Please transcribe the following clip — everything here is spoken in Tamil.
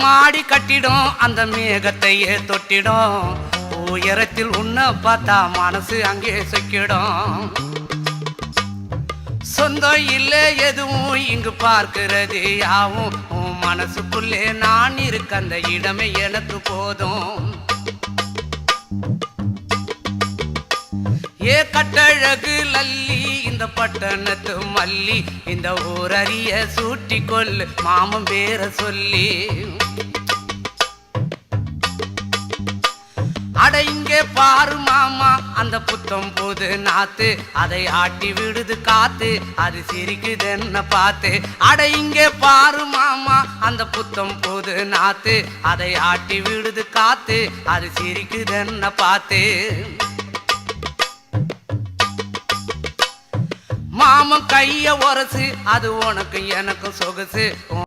மாடி கட்டிடும் அந்த மேகத்தையே தொட்டிடும் உயரத்தில் உன்னை பார்த்தா மனசு அங்கே சொக்கிடும் சொந்தம் இல்லை எதுவும் இங்கு பார்க்கிறது யாவும் உன் மனசுக்குள்ளே நான் இருக்க அந்த இடமே எனக்கு போதும் ஏ கட்டழகு லல்லி இந்த பட்டணத்து மல்லி இந்த ஊரறிய சூட்டி கொள்ளு மாமன் பேர சொல்லி அட இங்கே பாரு மாமா அந்த புத்தம் போது நாத்து அதை ஆட்டி விடுது காத்து அது சிரிக்குது என்ன பார்த்து அட இங்கே பாரு மாமா அந்த புத்தம் போது நாத்து அதை ஆட்டி விடுது காத்து அது சிரிக்குது என்ன பார்த்து மாமன் கைய உரசு அது உனக்கு எனக்கு சொகுசு